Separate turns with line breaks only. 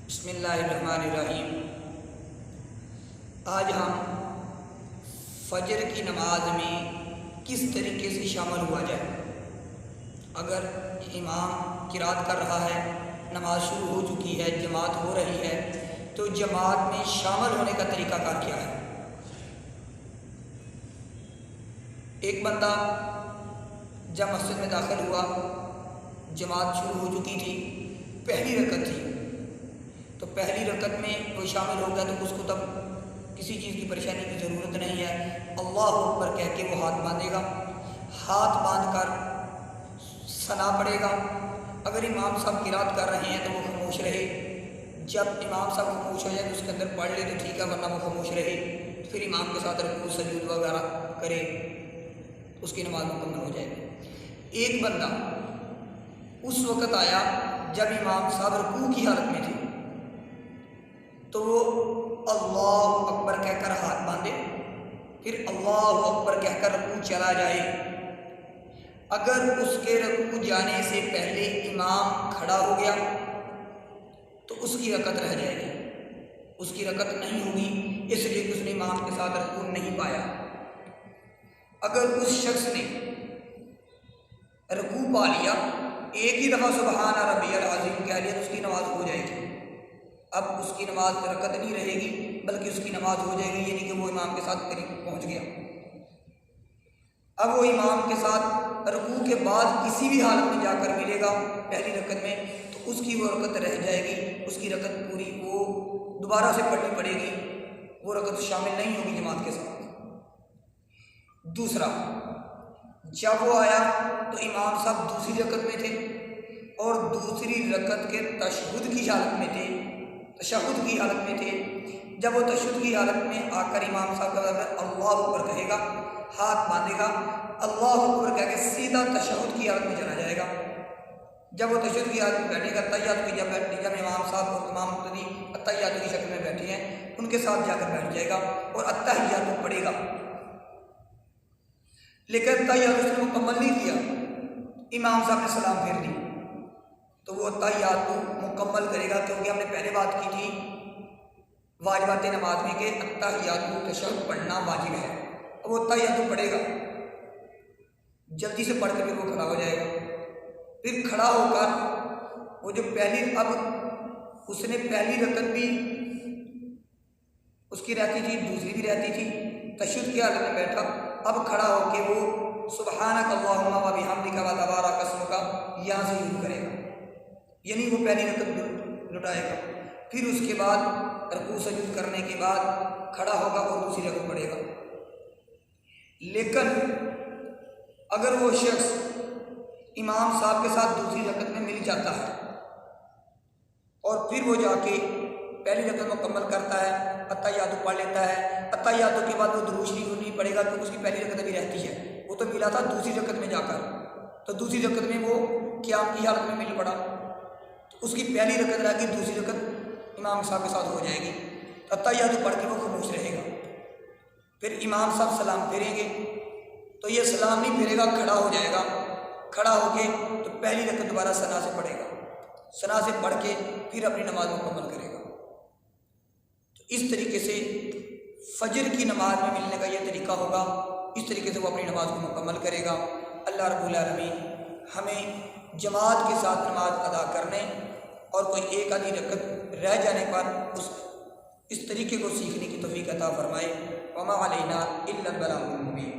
بسم اللہ الرحمن الرحیم۔ آج ہم فجر کی نماز میں کس طریقے سے شامل ہوا جائے۔ اگر امام قرات کر رہا ہے، نماز شروع ہو چکی ہے، جماعت ہو رہی ہے، تو جماعت میں شامل ہونے کا طریقہ کار کیا ہے۔ ایک بندہ جب مسجد میں داخل ہوا، جماعت شروع ہو چکی تھی، پہلی رکعت تھی، تو پہلی رکعت میں کوئی شامل ہو گیا تو اس کو تب کسی چیز کی پریشانی کی ضرورت نہیں ہے۔ اللہ اکبر کہہ کے وہ ہاتھ باندھے گا، ہاتھ باندھ کر ثنا پڑے گا۔ اگر امام صاحب قرات کر رہے ہیں تو وہ خاموش رہے، جب امام صاحب خاموش ہو جائے تو اس کے اندر پڑھ لے تو ٹھیک ہے، ورنہ وہ خاموش رہے، پھر امام کے ساتھ رکوع سجود وغیرہ کرے، اس کی نماز مکمل ہو جائے گی۔ ایک بندہ اس وقت آیا جب امام صاحب رکوع کی حالت میں تھے، تو وہ اللہ اکبر کہہ کر ہاتھ باندھے، پھر اللہ اکبر کہہ کر رکوع چلا جائے۔ اگر اس کے رکوع جانے سے پہلے امام کھڑا ہو گیا تو اس کی رکعت رہ جائے گی، اس کی رکعت نہیں ہوگی، اس لیے کہ اس نے امام کے ساتھ رکوع نہیں پایا۔ اگر اس شخص نے رکوع پا لیا، ایک ہی دفعہ سبحان ربی العظیم کہہ لیا تو اس کی نماز ہو جائے گی۔ اب اس کی نماز رکعت نہیں رہے گی بلکہ اس کی نماز ہو جائے گی، یعنی کہ وہ امام کے ساتھ قریب پہنچ گیا۔ اب وہ امام کے ساتھ رکوع کے بعد کسی بھی حالت میں جا کر ملے گا پہلی رکعت میں، تو اس کی وہ رکعت رہ جائے گی، اس کی رکعت پوری وہ دوبارہ سے پڑھنی پڑے گی، وہ رکعت شامل نہیں ہوگی جماعت کے ساتھ۔ دوسرا، جب وہ آیا تو امام صاحب دوسری رکعت میں تھے اور دوسری رکعت کے تشہد کی حالت میں تھے، تشہد کی حالت میں تھے۔ جب وہ تشہد کی حالت میں آ کر امام صاحب کا اللہ اکبر کہے گا، ہاتھ باندھے گا، اللہ اکبر کہہ کے سیدھا تشہد کی حالت میں چلا جائے گا۔ جب وہ تشہد کی حالت میں بیٹھے گا، تحیات کی جب امام صاحب اور امام مقتدی التحیات کی شکل میں بیٹھے ہیں ان کے ساتھ جا کر بیٹھ جائے گا اور التحیات پڑھے گا، لیکن تحیات اس نے مکمل نہیں کیا، امام صاحب نے سلام پھیر دی، تو وہ تحیات کو مکمل کرے گا، کیونکہ ہم نے پہلے بات کی تھی واجبات نماز میں کہ التحیات تشہد پڑھنا واجب ہے۔ اب وہ تحیات پڑھے گا، جلدی سے پڑھ کر پھر وہ کھڑا ہو جائے گا، پھر کھڑا ہو کر وہ جو پہلی، اب اس نے پہلی رکعت بھی اس کی رہتی تھی، دوسری بھی رہتی تھی، تشہد کی حالت میں بیٹھا، اب کھڑا ہو کے وہ سبحانک اللہم و بحمدک و تبارک اسمک یہاں سے شروع کرے گا، یعنی وہ پہلی رکعت لٹائے گا، پھر اس کے بعد رکوع سجود کرنے کے بعد کھڑا ہوگا اور دوسری رکعت پڑھے گا۔ لیکن اگر وہ شخص امام صاحب کے ساتھ دوسری رکعت میں مل جاتا ہے اور پھر وہ جا کے پہلی رکعت مکمل کرتا ہے، التحیات پڑھ لیتا ہے، التحیات کے بعد وہ درود شریف نہیں پڑھے گا کیونکہ اس کی پہلی رکعت بھی رہتی ہے، وہ تو ملا تھا دوسری رکعت میں جا کر، تو دوسری رکعت میں وہ قیام کی حالت میں مل پڑا، تو اس کی پہلی رکعت رہ کے دوسری رکعت امام صاحب کے ساتھ ہو جائے گی، التحیات پڑھ کے وہ خاموش رہے گا، پھر امام صاحب سلام پھیریں گے تو یہ سلام نہیں پھیرے گا، کھڑا ہو جائے گا، کھڑا ہو کے تو پہلی رکعت دوبارہ ثنا سے پڑھے گا، ثنا سے پڑھ کے پھر اپنی نماز مکمل کرے گا۔ تو اس طریقے سے فجر کی نماز میں ملنے کا یہ طریقہ ہوگا، اس طریقے سے وہ اپنی نماز کو مکمل کرے گا۔ اللہ رب العالمین ہمیں جماعت کے ساتھ نماز ادا کرنے اور کوئی ایک آدھی رکعت رہ جانے پر اس طریقے کو سیکھنے کی توفیق عطا فرمائے۔ وما علینا الا البلاغ المبین۔